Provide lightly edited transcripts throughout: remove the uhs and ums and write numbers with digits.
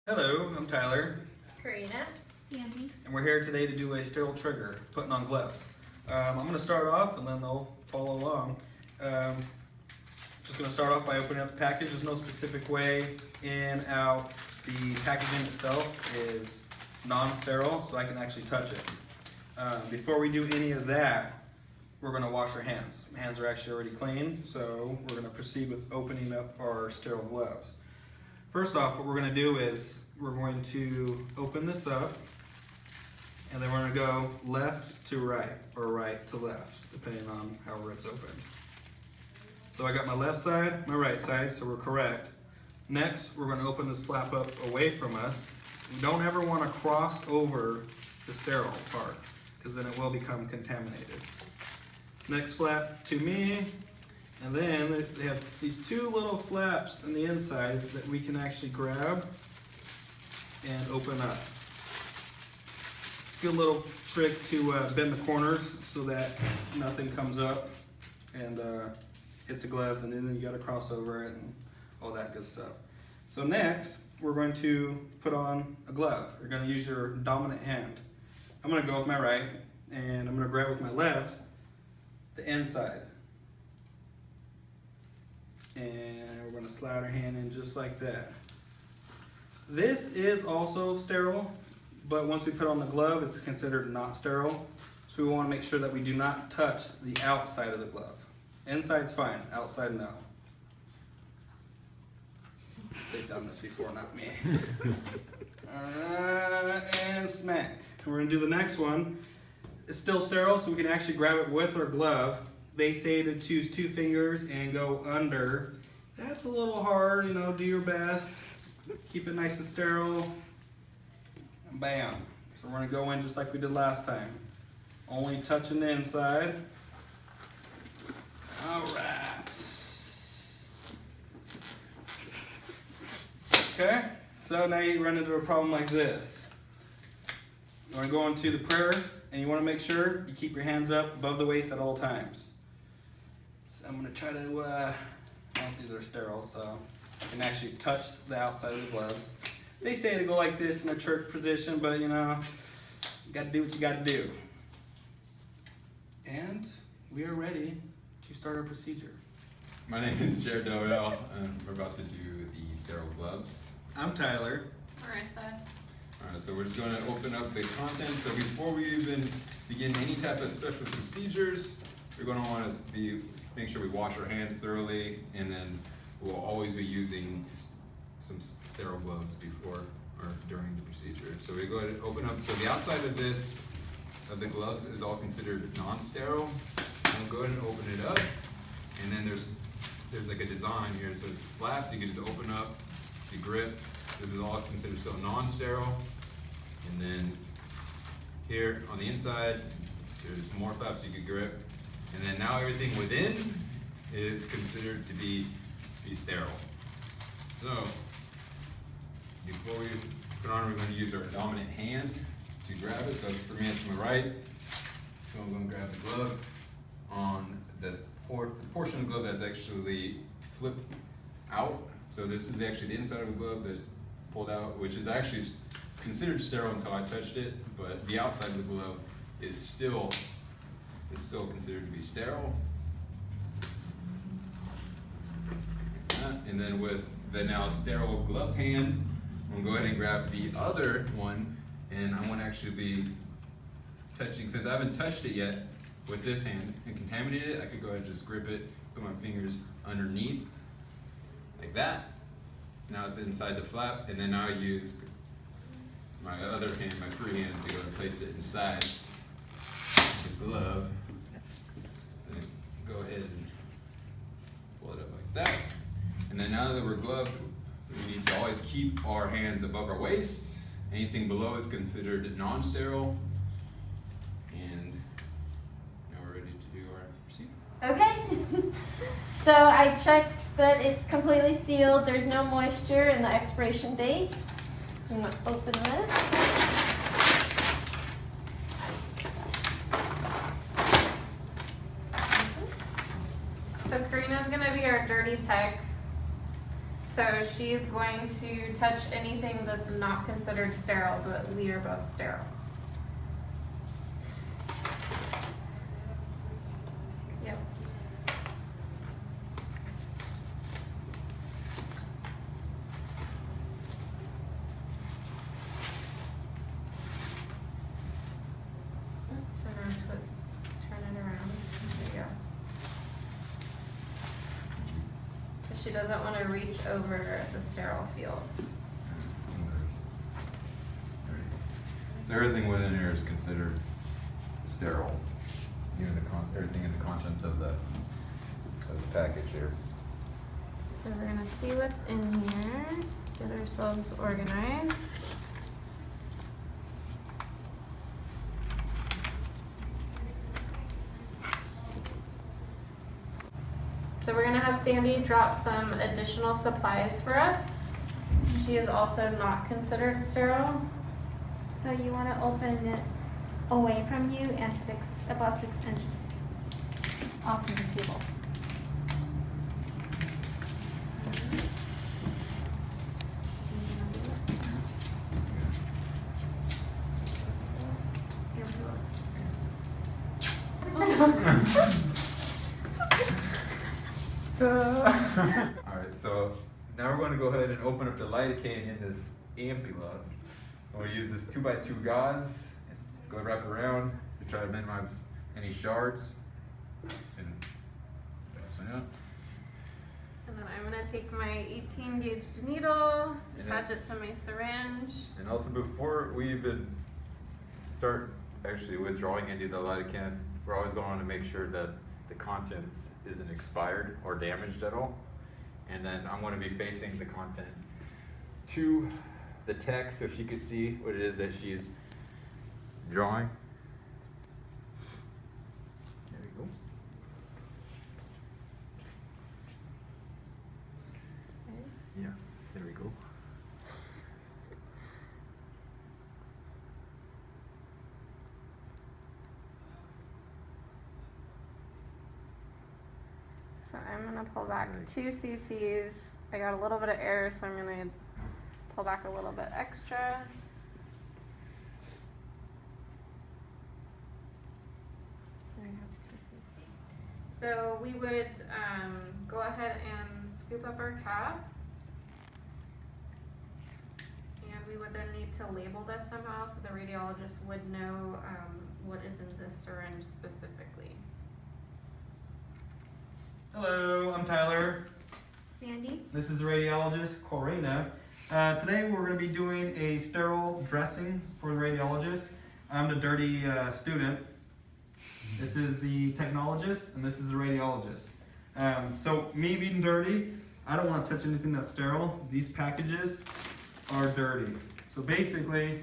Hello, I'm Tyler, Karina. Sandy. and we're here today to do a sterile trigger, putting on gloves. I'm going to start off and then they'll follow along. Just going to start off by opening up the package. There's no specific way in, out. The packaging itself is non-sterile, so I can actually touch it. Before we do any of that, we're going to wash our hands. My hands are actually already clean, so we're going to proceed with opening up our sterile gloves. First off, what we're going to do is we're going to open this up, and then we're going to go left to right, or right to left, depending on however it's opened. So I got my left side, my right side, so we're correct. Next, we're going to open this flap up away from us. We don't ever want to cross over the sterile part, because then it will become contaminated. Next flap to me, and then they have these two little flaps on the inside that we can actually grab and open up. It's a good little trick to bend the corners so that nothing comes up and hits the gloves, and then you gotta cross over it and all that good stuff. So next, we're going to put on a glove. You're gonna use your dominant hand. I'm gonna go with my right, and I'm gonna grab with my left the inside. And we're going to slide our hand in just like that. This is also sterile, but once we put on the glove, it's considered not sterile. So we want to make sure that we do not touch the outside of the glove. Inside's fine, outside no. They've done this before, not me. And smack. We're going to do the next one. It's still sterile, so we can actually grab it with our glove. They say to choose 2 fingers and go under. That's a little hard, you know, do your best. Keep it nice and sterile. And bam. So we're gonna go in just like we did last time. Only touching the inside. All right. Okay, so now you run into a problem like this. You wanna go into the prayer, and you wanna make sure you keep your hands up above the waist at all times. I'm going to try to, well, these are sterile, so I can actually touch the outside of the gloves. They say to go like this in a church position, but you know, you got to do what you got to do. And we are ready to start our procedure. My name is Jared Doyle, and we're about to do the sterile gloves. I'm Tyler. Marissa. Alright, so we're just going to open up the content. So before we even begin any type of special procedures, we're going to want to make sure we wash our hands thoroughly, and then we'll always be using some sterile gloves before or during the procedure. So we go ahead and open up. So the outside of the gloves is all considered non-sterile. We'll go ahead and open it up, and then there's like a design here. So it's flaps. You can just open up the grip. So this is all considered still non-sterile. And then here on the inside, there's more flaps you can grip. And then now everything within is considered to be sterile. So before we put on, we're going to use our dominant hand to grab it. So for me, it's my right. So I'm going to grab the glove on the portion of the glove that's actually flipped out. So this is actually the inside of the glove that's pulled out, which is actually considered sterile until I touched it, but the outside of the glove is still considered to be sterile. And then with the now sterile gloved hand, I'm going to go ahead and grab the other one, and I'm going to actually be touching, since I haven't touched it yet with this hand and contaminated it, I could go ahead and just grip it, put my fingers underneath, like that. Now it's inside the flap, and then now I use my other hand, my free hand, to go and place it inside the glove. And go ahead and pull it up like that. And then now that we're gloved, we need to always keep our hands above our waist. Anything below is considered non-sterile. And now we're ready to do our procedure. Okay. So I checked that it's completely sealed. There's no moisture in the expiration date. I'm going to open this. So Karina's going to be our dirty tech. So she's going to touch anything that's not considered sterile, but we are both sterile. Yep. So we're going to turn it around. There you go. So she doesn't want to reach over the sterile field. So everything within here is considered sterile. Even everything in the contents of the package here. So we're gonna see what's in here, get ourselves organized. So we're gonna have Sandy drop some additional supplies for us. She is also not considered sterile. So you want to open it away from you and about 6 inches off of the table. Alright, so now we're going to go ahead and open up the lidocaine in this ampulla. I'm going to use this 2x2 gauze. Go wrap it around to try to minimize any shards. And pass it out. And then I'm gonna take my 18 gauge needle, And attach it to my syringe. And also before we even start actually withdrawing any of the lidocaine, we're always going to want to make sure that the contents isn't expired or damaged at all. And then I'm going to be facing the content to the tech so she can see what it is that she's drawing. There we go. Yeah, there we go. So I'm gonna pull back 2 cc's. I got a little bit of air, so I'm gonna pull back a little bit extra. I have 2 cc. So we would go ahead and scoop up our cap. And we would then need to label this somehow so the radiologist would know what is in this syringe specifically. Hello, I'm Tyler. Sandy? This is the radiologist, Corina. Today we're going to be doing a sterile dressing for the radiologist. I'm the dirty student. This is the technologist, and this is the radiologist. So me being dirty, I don't want to touch anything that's sterile. These packages are dirty. So basically,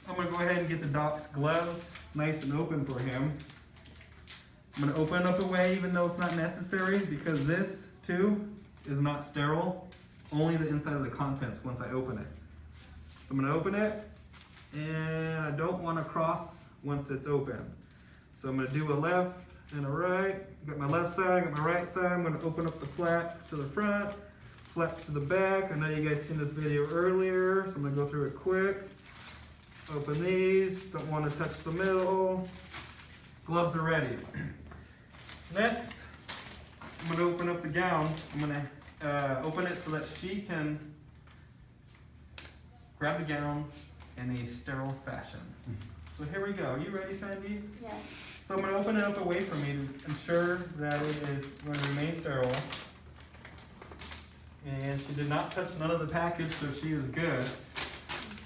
I'm going to go ahead and get the doc's gloves nice and open for him. I'm going to open up away even though it's not necessary because this too is not sterile. Only the inside of the contents once I open it. So I'm going to open it and I don't want to cross once it's open. So I'm going to do a left and a right. Got my left side, got my right side. I'm going to open up the flap to the front, flap to the back. I know you guys seen this video earlier, so I'm going to go through it quick. Open these, don't want to touch the middle. Gloves are ready. Next, I'm going to open up the gown. I'm going to open it so that she can grab the gown in a sterile fashion. So here we go. Are you ready, Sandy? Yes. So I'm going to open it up away from me to ensure that it is going to remain sterile. And she did not touch none of the package, so she is good.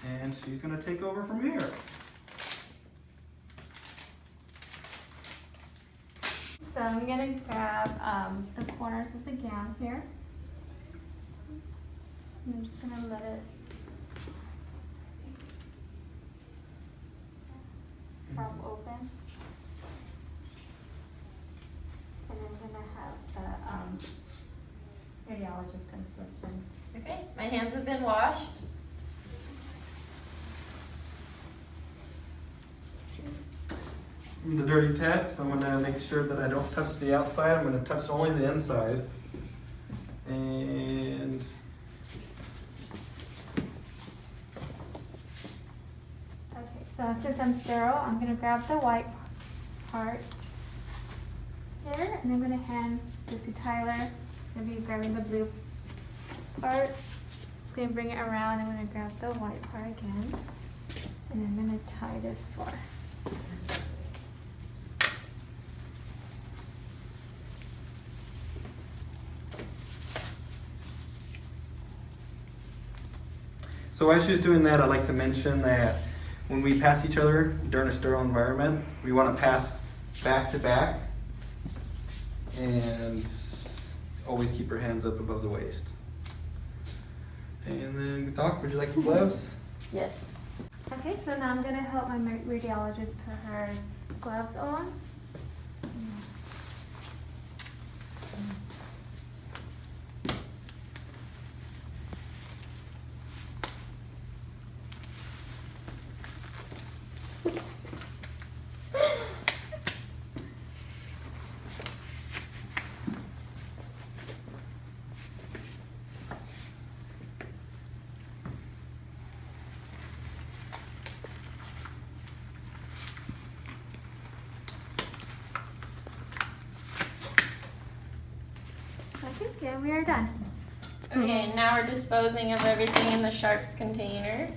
And she's going to take over from here. So I'm going to grab the corners of the gown here. I'm just going to let it pop open. And I'm going to have the radiologist come slip in. Okay, my hands have been washed. I'm the dirty tech, so I'm going to make sure that I don't touch the outside. I'm going to touch only the inside. And So since I'm sterile, I'm gonna grab the white part here, and I'm gonna hand this to Tyler. Gonna be grabbing the blue part. Just gonna bring it around. I'm gonna grab the white part again, and I'm gonna tie this for. So while she's doing that, I'd like to mention that when we pass each other during a sterile environment, we want to pass back to back and always keep her hands up above the waist. And then, Doc, would you like the gloves? Yes. Okay, so now I'm gonna help my radiologist put her gloves on. Okay, yeah, we are done. Okay, now we're disposing of everything in the sharps container.